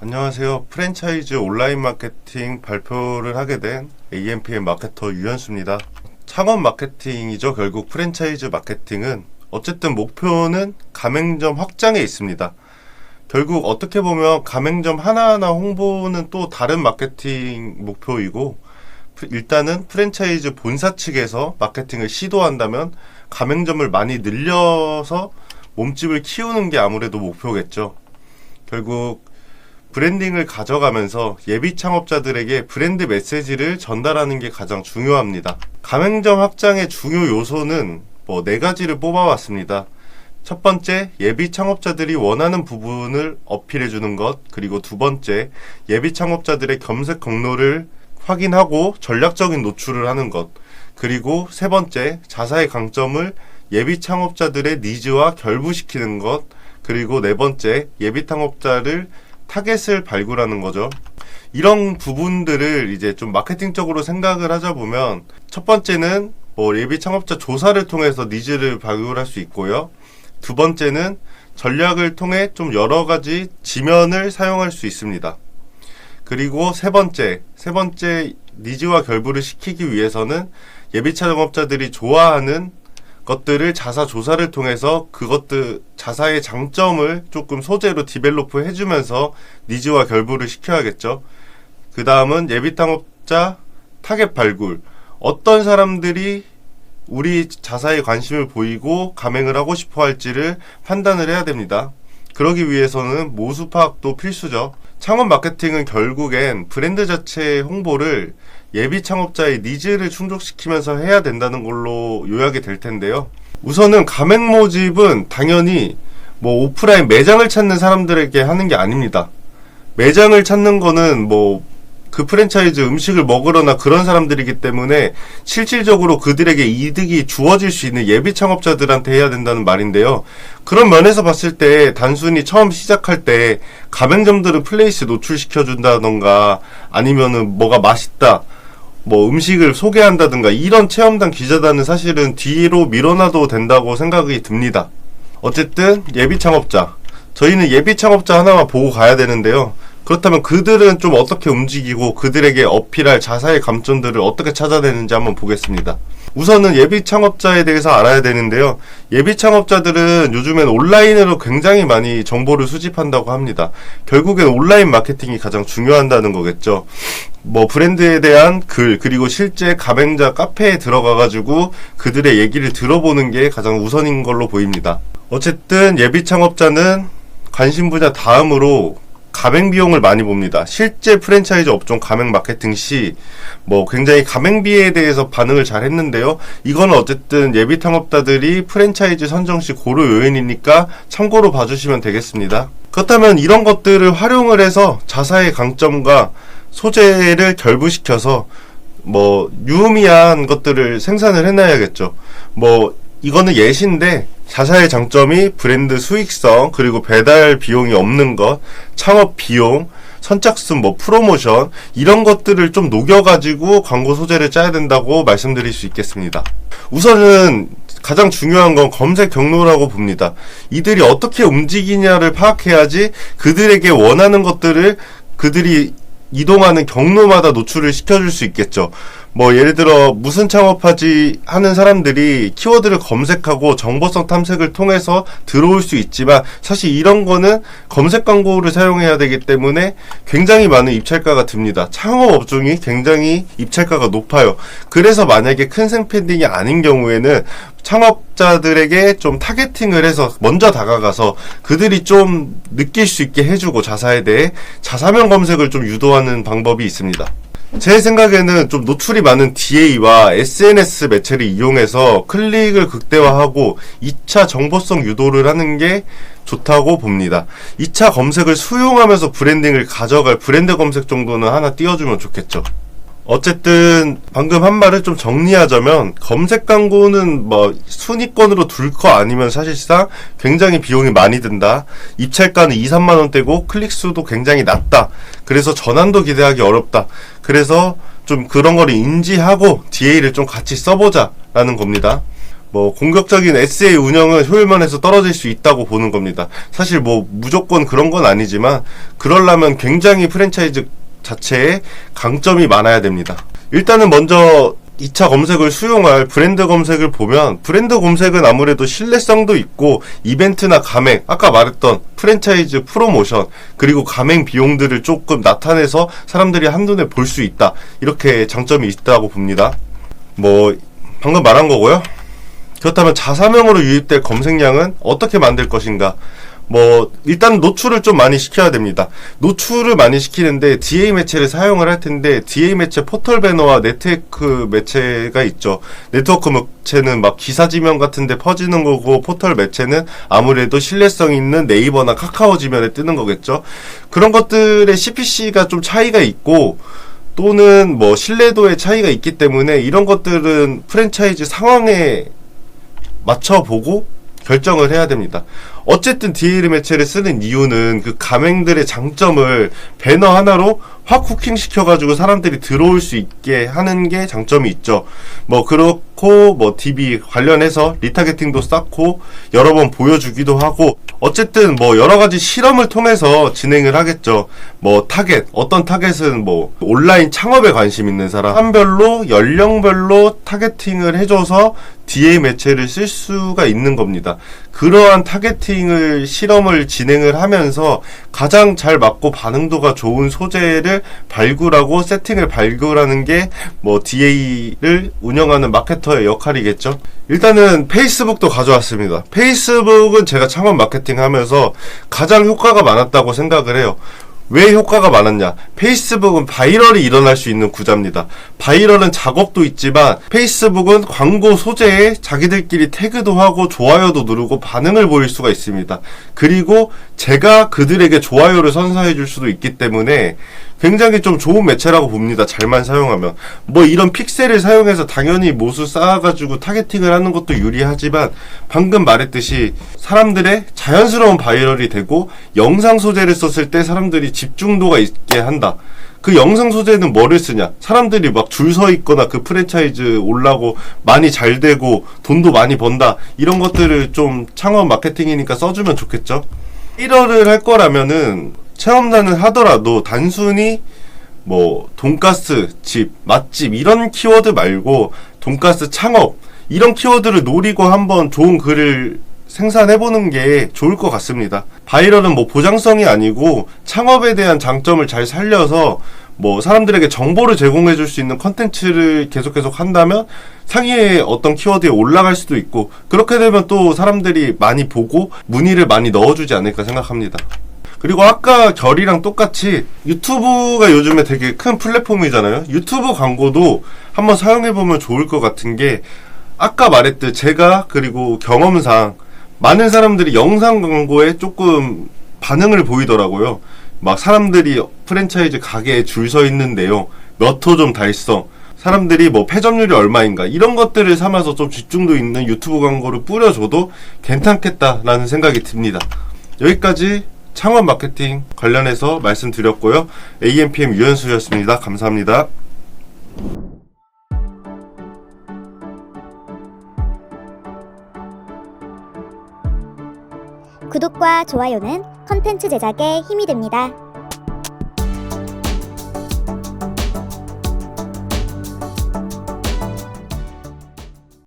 안녕하세요. 프랜차이즈 온라인 마케팅 발표를 하게 된 AMPM 마케터 유현수입니다. 창업 마케팅이죠. 결국 프랜차이즈 마케팅은 어쨌든 목표는 가맹점 확장에 있습니다. 결국 어떻게 보면 가맹점 하나하나 홍보는 또 다른 마케팅 목표이고, 일단은 프랜차이즈 본사 측에서 마케팅을 시도한다면 가맹점을 많이 늘려서 몸집을 키우는 게 아무래도 목표겠죠. 결국 브랜딩을 가져가면서 예비 창업자들에게 브랜드 메시지를 전달하는 게 가장 중요합니다. 가맹점 확장의 중요 요소는 4가지를 뽑아왔습니다. 첫 번째, 예비 창업자들이 원하는 부분을 어필해주는 것. 그리고 두 번째, 예비 창업자들의 검색 경로를 확인하고 전략적인 노출을 하는 것. 그리고 세 번째, 자사의 강점을 예비 창업자들의 니즈와 결부시키는 것. 그리고 네 번째, 예비 창업자를 타겟을 발굴하는 거죠. 이런 부분들을 이제 좀 마케팅적으로 생각을 하자 보면, 첫 번째는 예비 창업자 조사를 통해서 니즈를 발굴할 수 있고요. 두 번째는 전략을 통해 좀 여러 가지 지면을 사용할 수 있습니다. 그리고 세 번째 니즈와 결부를 시키기 위해서는 예비 창업자들이 좋아하는 것들을 자사 조사를 통해서 그것들 자사의 장점을 조금 소재로 디벨로프 해주면서 니즈와 결부를 시켜야겠죠. 그 다음은 예비 창업자 타겟 발굴. 어떤 사람들이 우리 자사에 관심을 보이고 가맹을 하고 싶어 할지를 판단을 해야 됩니다. 그러기 위해서는 모수 파악도 필수죠. 창업 마케팅은 결국엔 브랜드 자체의 홍보를 예비 창업자의 니즈를 충족시키면서 해야 된다는 걸로 요약이 될 텐데요. 우선은 가맹 모집은 당연히 오프라인 매장을 찾는 사람들에게 하는 게 아닙니다. 매장을 찾는 거는 그 프랜차이즈 음식을 먹으러나 그런 사람들이기 때문에 실질적으로 그들에게 이득이 주어질 수 있는 예비 창업자들한테 해야 된다는 말인데요. 그런 면에서 봤을 때 단순히 처음 시작할 때 가맹점들은 플레이스 노출시켜준다던가 아니면은 뭐가 맛있다, 음식을 소개한다든가 이런 체험단 기자단은 사실은 뒤로 밀어놔도 된다고 생각이 듭니다. 어쨌든 예비 창업자, 저희는 예비 창업자 하나만 보고 가야 되는데요. 그렇다면 그들은 좀 어떻게 움직이고 그들에게 어필할 자사의 감점들을 어떻게 찾아내는지 한번 보겠습니다. 우선은 예비 창업자에 대해서 알아야 되는데요. 예비 창업자들은 요즘엔 온라인으로 굉장히 많이 정보를 수집한다고 합니다. 결국엔 온라인 마케팅이 가장 중요하다는 거겠죠. 브랜드에 대한 글, 그리고 실제 가맹자 카페에 들어가가지고 그들의 얘기를 들어보는 게 가장 우선인 걸로 보입니다. 어쨌든 예비 창업자는 관심 분야 다음으로 가맹 비용을 많이 봅니다. 실제 프랜차이즈 업종 가맹 마케팅 시 굉장히 가맹비에 대해서 반응을 잘 했는데요. 이거는 어쨌든 예비 창업자들이 프랜차이즈 선정 시 고려 요인이니까 참고로 봐주시면 되겠습니다. 그렇다면 이런 것들을 활용을 해서 자사의 강점과 소재를 결부시켜서 유의미한 것들을 생산을 해놔야겠죠. 이거는 예시인데, 자사의 장점이 브랜드 수익성, 그리고 배달 비용이 없는 것, 창업 비용, 선착순, 프로모션, 이런 것들을 좀 녹여가지고 광고 소재를 짜야 된다고 말씀드릴 수 있겠습니다. 우선은 가장 중요한 건 검색 경로라고 봅니다. 이들이 어떻게 움직이냐를 파악해야지 그들에게 원하는 것들을 그들이 이동하는 경로마다 노출을 시켜줄 수 있겠죠. 예를 들어 무슨 창업하지 하는 사람들이 키워드를 검색하고 정보성 탐색을 통해서 들어올 수 있지만, 사실 이런 거는 검색 광고를 사용해야 되기 때문에 굉장히 많은 입찰가가 듭니다. 창업 업종이 굉장히 입찰가가 높아요. 그래서 만약에 큰 생팬딩이 아닌 경우에는 창업자들에게 좀 타겟팅을 해서 먼저 다가가서 그들이 좀 느낄 수 있게 해주고, 자사에 대해 자사명 검색을 좀 유도하는 방법이 있습니다. 제 생각에는 좀 노출이 많은 DA와 SNS 매체를 이용해서 클릭을 극대화하고 2차 정보성 유도를 하는 게 좋다고 봅니다. 2차 검색을 수용하면서 브랜딩을 가져갈 브랜드 검색 정도는 하나 띄워주면 좋겠죠. 어쨌든 방금 한 말을 좀 정리하자면, 검색 광고는 순위권으로 둘 거 아니면 사실상 굉장히 비용이 많이 든다. 입찰가는 2, 3만 원대고 클릭수도 굉장히 낮다. 그래서 전환도 기대하기 어렵다. 그래서 좀 그런 거를 인지하고 DA를 좀 같이 써보자 라는 겁니다. 뭐 공격적인 SA 운영은 효율면에서 떨어질 수 있다고 보는 겁니다. 사실 뭐 무조건 그런 건 아니지만 그러려면 굉장히 프랜차이즈 자체에 강점이 많아야 됩니다. 일단은 먼저 2차 검색을 수용할 브랜드 검색을 보면 브랜드 검색은 아무래도 신뢰성도 있고 이벤트나 가맹, 아까 말했던 프랜차이즈 프로모션 그리고 가맹 비용들을 조금 나타내서 사람들이 한눈에 볼 수 있다, 이렇게 장점이 있다고 봅니다. 뭐 방금 말한 거고요. 그렇다면 자사명으로 유입될 검색량은 어떻게 만들 것인가? 뭐 일단 노출을 좀 많이 시켜야 됩니다. 노출을 많이 시키는데 DA 매체를 사용을 할 텐데 DA 매체 포털 배너와 네트워크 매체가 있죠. 네트워크 매체는 막 기사 지면 같은 데 퍼지는 거고, 포털 매체는 아무래도 신뢰성 있는 네이버나 카카오 지면에 뜨는 거겠죠. 그런 것들의 CPC가 좀 차이가 있고 또는 뭐 신뢰도의 차이가 있기 때문에 이런 것들은 프랜차이즈 상황에 맞춰보고 결정을 해야 됩니다. 어쨌든 DA 매체를 쓰는 이유는 그 가맹들의 장점을 배너 하나로 확 후킹 시켜가지고 사람들이 들어올 수 있게 하는 게 장점이 있죠. 뭐 그렇고 뭐 DB 관련해서 리타게팅도 쌓고 여러 번 보여주기도 하고, 어쨌든 뭐 여러 가지 실험을 통해서 진행을 하겠죠. 뭐 타겟, 어떤 타겟은 뭐 온라인 창업에 관심 있는 사람, 한별로 연령별로 타겟팅을 해줘서 DA 매체를 쓸 수가 있는 겁니다. 그러한 타겟팅을 실험을 진행을 하면서 가장 잘 맞고 반응도가 좋은 소재를 발굴하고 세팅을 발굴하는 게 뭐 DA를 운영하는 마케터의 역할이겠죠. 일단은 페이스북도 가져왔습니다. 페이스북은 제가 창업 마케팅 하면서 가장 효과가 많았다고 생각을 해요. 왜 효과가 많았냐? 페이스북은 바이럴이 일어날 수 있는 구조입니다. 바이럴은 작업도 있지만 페이스북은 광고 소재에 자기들끼리 태그도 하고 좋아요도 누르고 반응을 보일 수가 있습니다. 그리고 제가 그들에게 좋아요를 선사해 줄 수도 있기 때문에 굉장히 좀 좋은 매체라고 봅니다. 잘만 사용하면. 뭐 이런 픽셀을 사용해서 당연히 모수 쌓아가지고 타겟팅을 하는 것도 유리하지만 방금 말했듯이 사람들의 자연스러운 바이럴이 되고 영상 소재를 썼을 때 사람들이 집중도가 있게 한다. 그 영상 소재는 뭐를 쓰냐? 사람들이 막 줄 서 있거나 그 프랜차이즈 올라고 많이 잘 되고 돈도 많이 번다, 이런 것들을 좀 창업 마케팅이니까 써주면 좋겠죠? 1월을 할 거라면은 체험단을 하더라도 단순히 뭐 돈가스 집, 맛집 이런 키워드 말고 돈가스 창업 이런 키워드를 노리고 한번 좋은 글을 생산해보는 게 좋을 것 같습니다. 바이럴은 뭐 보장성이 아니고 창업에 대한 장점을 잘 살려서 뭐 사람들에게 정보를 제공해 줄 수 있는 컨텐츠를 계속 한다면 상위의 어떤 키워드에 올라갈 수도 있고, 그렇게 되면 또 사람들이 많이 보고 문의를 많이 넣어주지 않을까 생각합니다. 그리고 아까 결이랑 똑같이 유튜브가 요즘에 되게 큰 플랫폼이잖아요. 유튜브 광고도 한번 사용해보면 좋을 것 같은 게, 아까 말했듯 제가 그리고 경험상 많은 사람들이 영상 광고에 조금 반응을 보이더라고요. 막 사람들이 프랜차이즈 가게에 줄 서 있는 내용, 몇 호점 달성, 사람들이 뭐 패점률이 얼마인가, 이런 것들을 삼아서 좀 집중도 있는 유튜브 광고를 뿌려줘도 괜찮겠다라는 생각이 듭니다. 여기까지 창업 마케팅 관련해서 말씀드렸고요. AMPM 유현수였습니다. 감사합니다. 구독과 좋아요는 컨텐츠 제작에 힘이 됩니다.